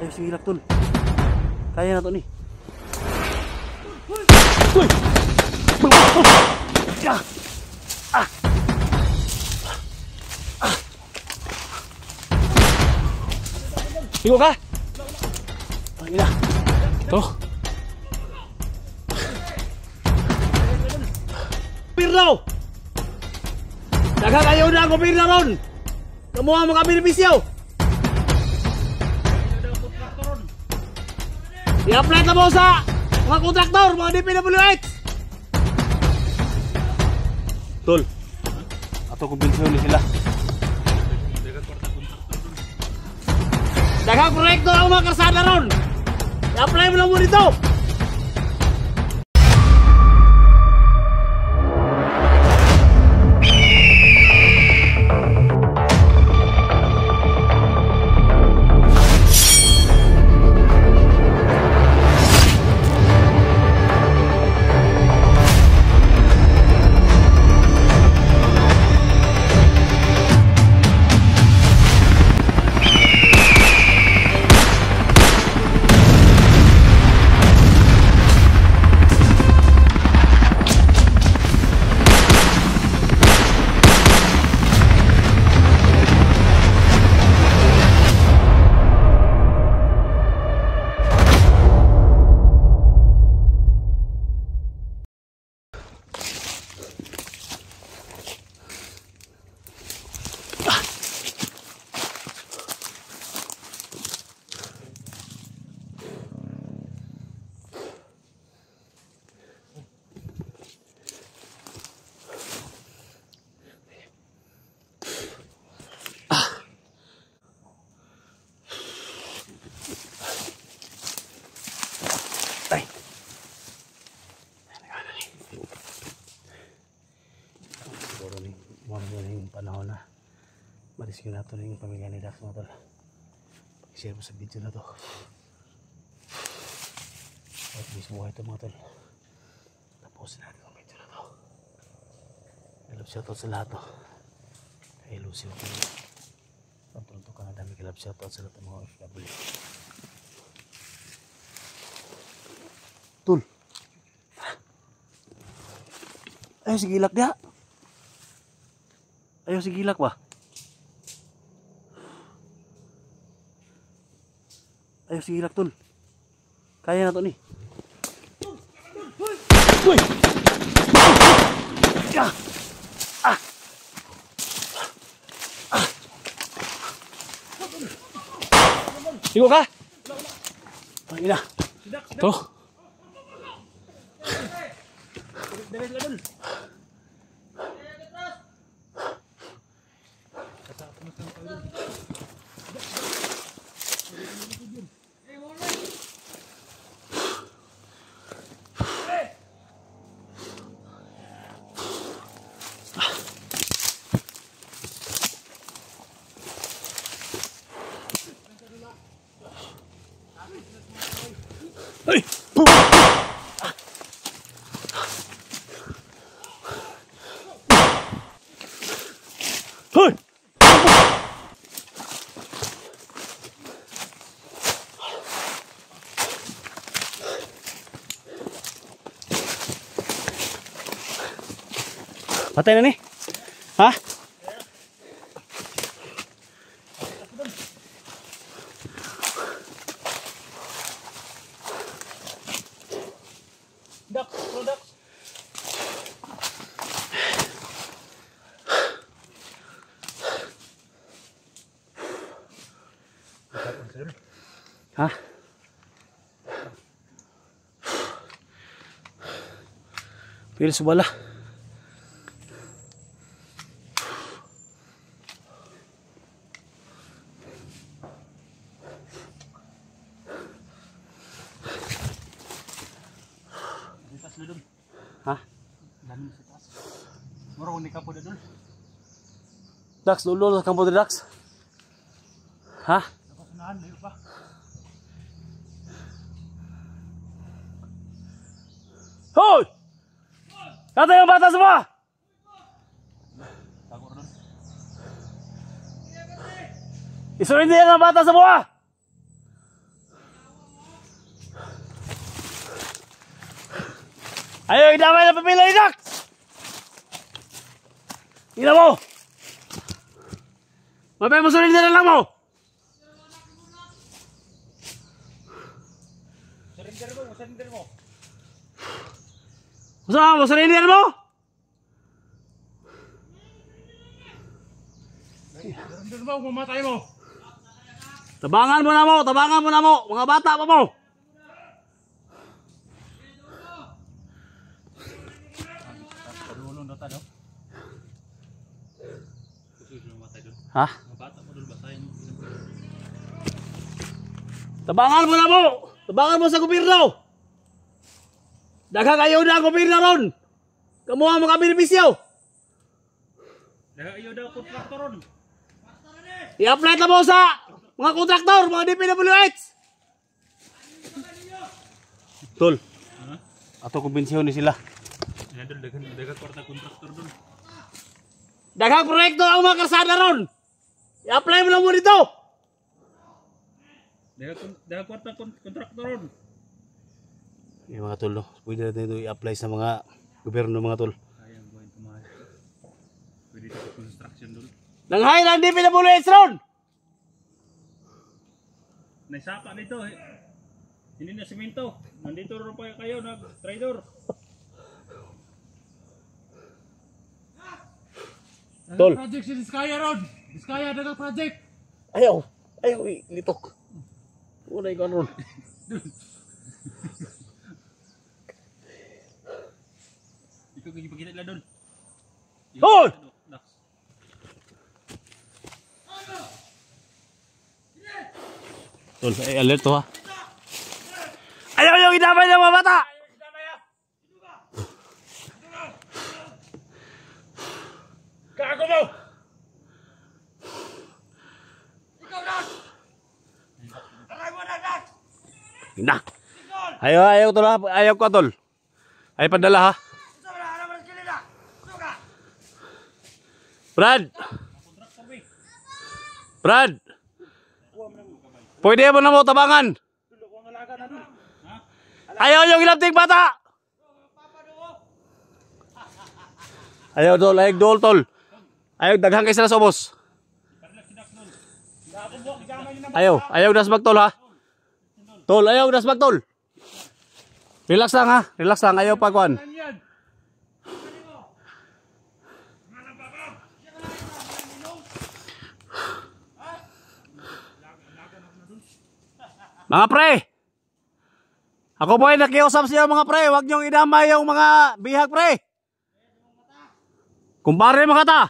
Ayo sige tol. Kaya na to ni. Uy! Ya! Ah! Ah! Higo ka? Pangina. To. Pirlaw! Daga kayo na ako pirlaw ron! Kamuha mga benepisyo! I-apply na mo sa mga kontraktor, mga DPWH! Tol, ato kumbensyon ni sila. Dagang proyekto ang mga karsada ron! I-apply mo lang mo dito! Panahon na mariskin nato na yung pamilya ni Dax mga tol. Pag-share mo sa video na to at mismo buhay ito mga tol. Tapusin natin ang video na to. I love shoutout sa lahat no. Kay Lucy ako pantulong to ka na dami. I love shoutout sa lahat ng mga OFW tol. Ayaw si Gilak dia. Ayaw si Gilak ba? Ayaw si Gilak tol. Kaya na to ni. Uy! Ya! Ah! Ah! Higo ka? Pangina. To. Hey! Boom! Hey! Patay na ni? Ha? Products. Ha? Pilis wala. Ha? Dami sa taas. Mura ni kapo dadul. Dax, lolo sa kampo de Dax. Ha? Tapos unahan layo pa. Hoy! Kata yung bata semua! Tago ron. Isurindi ang bata semua! Ayaw, idamay na papila, inak! Ina mo! Mabay mo surrender na lang mo! Surrender mo. Gusto mo, surrender mo? Surrender mo, mamatay mo. Tabangan mo na mo! Mga bata pa mo! Padulong data daw. Gusto mo mamatay doon. Ha? Mga bata mo doon, batayin mo. Tabangan mo na mo! Tabangan mo sa gobyerno! Daghang ayaw na ang gobyerno ron! Kamu ang mga benepisyo! Ayaw daw kontraktor ron. I-apply na mo sa mga kontraktor, mga DPWH! Tol, ato kumbensyon ni sila. Yan doon, dagang kwarta kontraktor doon. Daghang proyekto ang mga karsada ron! I-apply mo lang mo dito! Dagang kwarta kontraktor ron. Yung mga tol, no? Pwede natin ito i-apply sa mga gobyerno mga tol. Ayang buhayin tumahay. Pwede dito construction doon. Nanghay lang DPWH ron! Naisapa nito eh. Hindi na simento. Nandito rin pa kayo, nag-trader. Tol. Project si Diskaya ron. Diskaya dagang project. Ayaw, litok. Unay ka ron. Ikaw kagipagkita nila doon. Tol! Tol, alert to ha. Ayaw, idamay ng mga bata! Kago mo! Ikaw doon! Aray mo na doon! Ina! Ayaw tol ha. Ayaw ko tol. Ayaw padala ha. Brad! Pwede mo na mo tabangan. Ayaw yung ilapting bata. Ayaw tol, ayaw dol tol. Ayaw daghang kay sila sa ubos. Ayaw dasbag tol ha. Tol, ayaw dasbag tol. Relax lang ha, relax lang, ayaw pagwan. Mga pre, ako po ay nakiusap siya mga pre, huwag niyong idamay yung mga bihag pre. Kumpare mga ta.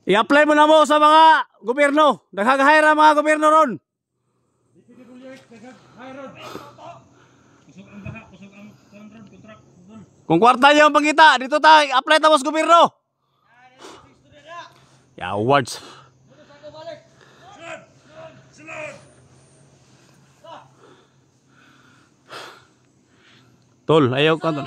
I-apply mo na mo sa mga gobyerno. Naghahayra mga gobyerno ron. Kung kwarta niyo ang pangita, dito tayo, apply tapos gobyerno. Ya, awards. Tol, ayaw ka tol.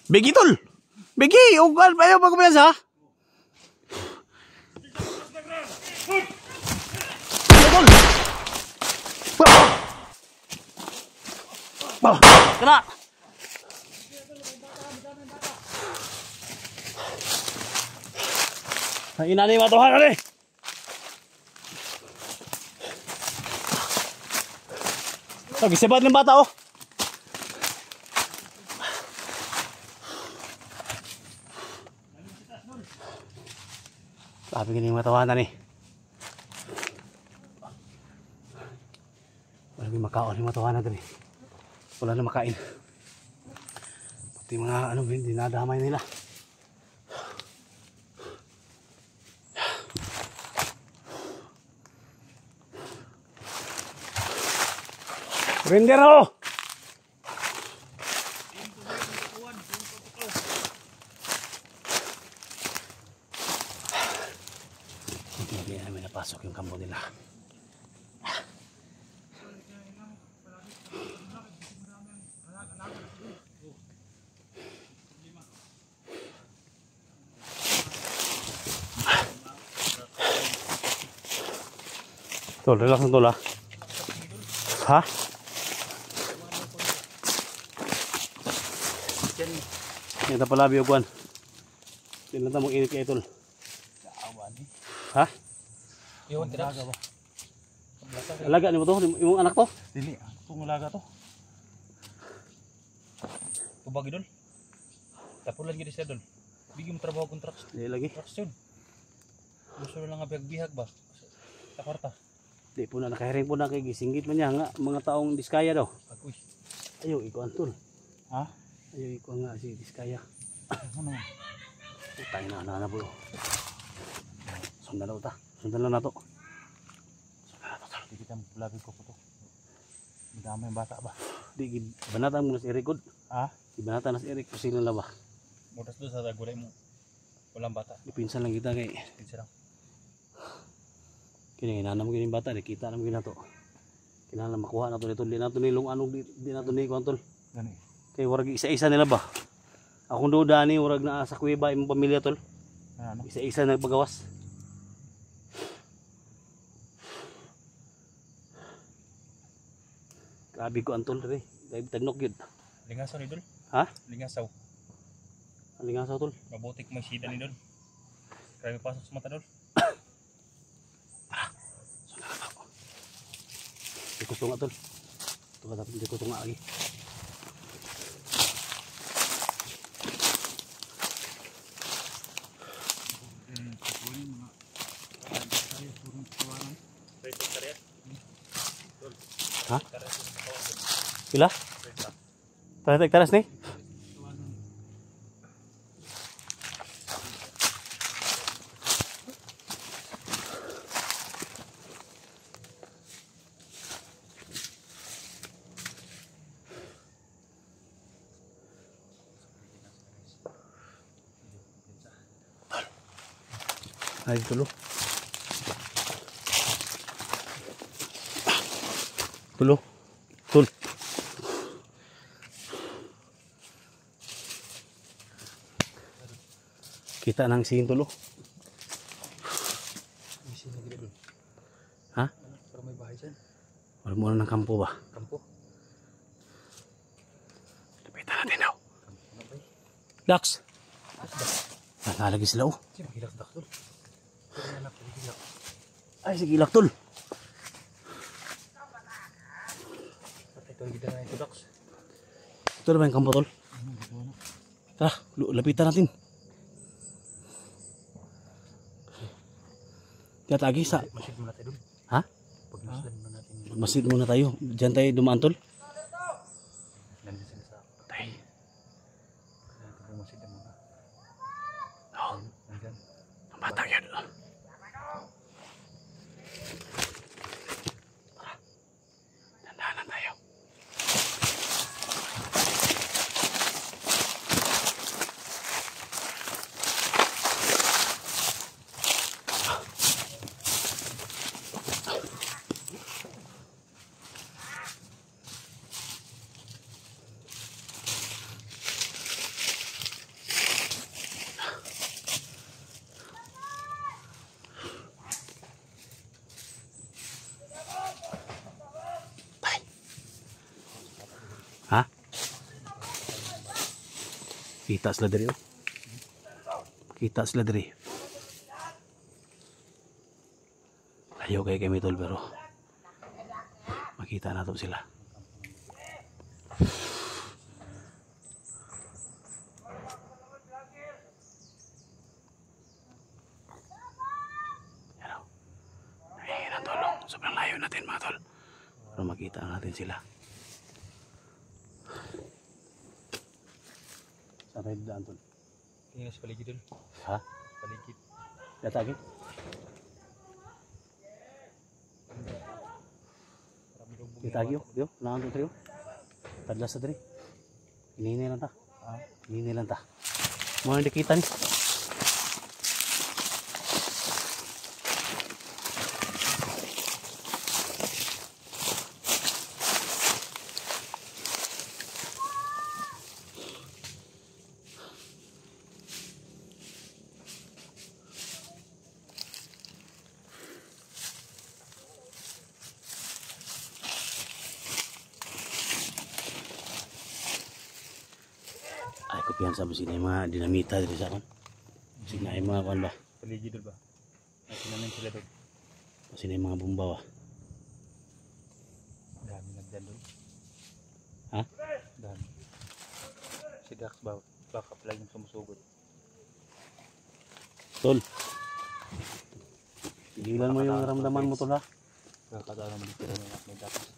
Bigi tol. Bigi, ugal, ayaw magkumayas ha. Tol. Kena. Ang ina ni matuhan ka rin. Gisibad ng bata oh. Sabi nga yung matawanan eh. Walang makaon yung matawanan din eh. Wala na makain. Pati mga ano, dinadamay nila. Render ako! Hindi namin napasok yung kampo nila. Tol, relax na tol ha. Ha? Ito pala biyogwan. Tingnan na mong init kay Idol. Kaawan eh. Ha? Iwan ka daw. Alaga ni mo to? Imong anak to? Dili, kung alaga to. Tubag idol. Tapulan gid siya dol. Bigyan mo trabaho contract. Di lagi. Construction. Gusto na lang nga bihag-bihag ba? Sa kwarta. Di po na nakahiring po na kay gisinggit man niya nga mga taong diskaya daw. Agoy. Ayaw iko antol. Ha? Ayaw iko nga si diskaya. Ano? Utay na po. Sundan na ta. Sundan lang na to. Sundan na to. Di kita labi ko to. Madami yung bata ba? Di banatan mo na si Eric god. Ha? Ibanatan na si Eric kung sino na ba. Mudas doon sa gulay mo. Walang bata. Dipinsan lang kita kay Pinsa lang. kini nanam kini bata kita nam kina to. Kinahanglan makuha na to dito di nato nilong anong di nato ni kontol. Gani. Kay warag isa-isa nila ba. Akong duda ni warag na sa kuweba imong pamilya tol. Ano? Isa-isa nagpagawas. Grabe ko antol re. Grabe tagnok yun. Lingasaw ni dol. Ha? Lingasaw. Alingasaw tol. Mabutik may sida ni dol. Kaya pasok sa mata dol. Di ko tunga tol. Tunga dapat di ko tunga lagi. Ha? Pila? 30 hektares nih? Ay, tulo. Tulo. Tul. Kita nang sing tulo. Ha? Pero may bahay dyan. Wala mo na ng kampo ba? Kampo. Lapitan natin daw. Dax! Nalagi sila oh. Sino hilak-dak dol? Pero anak ko hilak. Ay, sige ilak tol. Patay ito ang gida na ito Dax. Ito na ba yung kampo tol? Tara, lapitan natin. Kaya tagi sa... Masid muna tayo dol. Ha? Pagmasdan muna natin yun. Magmasid muna tayo. Diyan tayo dumaan tol. Nandun sila sa Tay. kaya ito pumasid muna. Oh, Nandyan. ang bata yun. Tara. Dandanan tayo. Ha? Kita sila dari oh. Kita sila dari. Layo kay kami tol pero makita na to sila. Yan o. Nangingin ang tulong. Sobrang layo natin mga tol. Para makita natin sila. Saan tayo daan tol? Tingnan sa paligid dol. Ha? Paligid. Datagin? Marami daw bumi. Ditagyo? Yo, nakan to triyo. Tadlas sa diri. Hinihini lang ta. Ha? Hinihini lang ta. Mga hindi kita ni. Ay, kumpiyansa ba sila yung mga dinamita dito sa kan? Sila yung mga kan ba? Paligid doon ba? At sinamin sila doon. Sila yung mga bumbaw ah. Dami nagdan doon. Ha? Dami. Si Dax ba? Baka pala yung sumusugod. Tol. Tigilan mo yung ramdaman mo tol ha. Kakataon naman dito rin yung may Dax.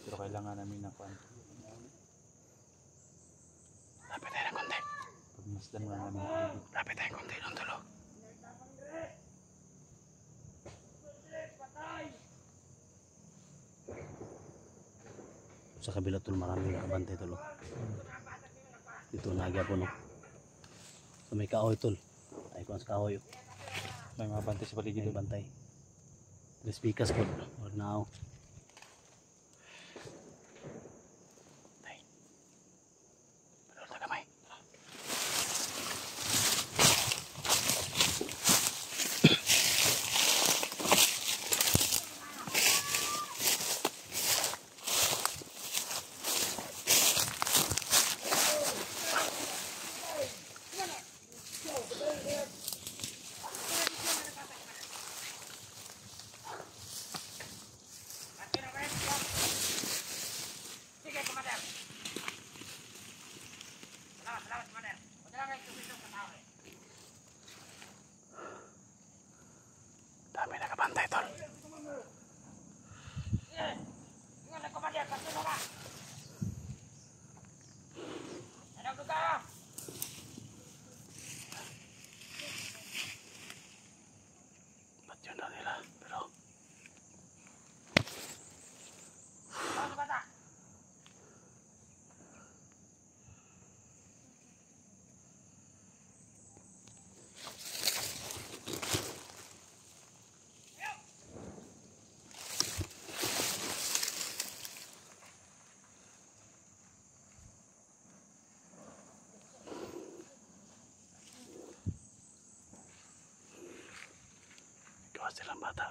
Pero kailangan namin na kuhan. Lapit tayo ng konti. Pagmasdan mo lang namin paligid. Lapit tayo ng konti ng tulo. Sa kabila tol maraming nakabantay tol. Dito nagya po no. So may kahoy tol. Ay kung sa kahoy. May mga bantay sa paligid May doon. bantay. Tres pikas po. Or now. Tay. Padol na kamay. Dami nakabantay tol. Ba't yun na nila? Pero gawa silang bata.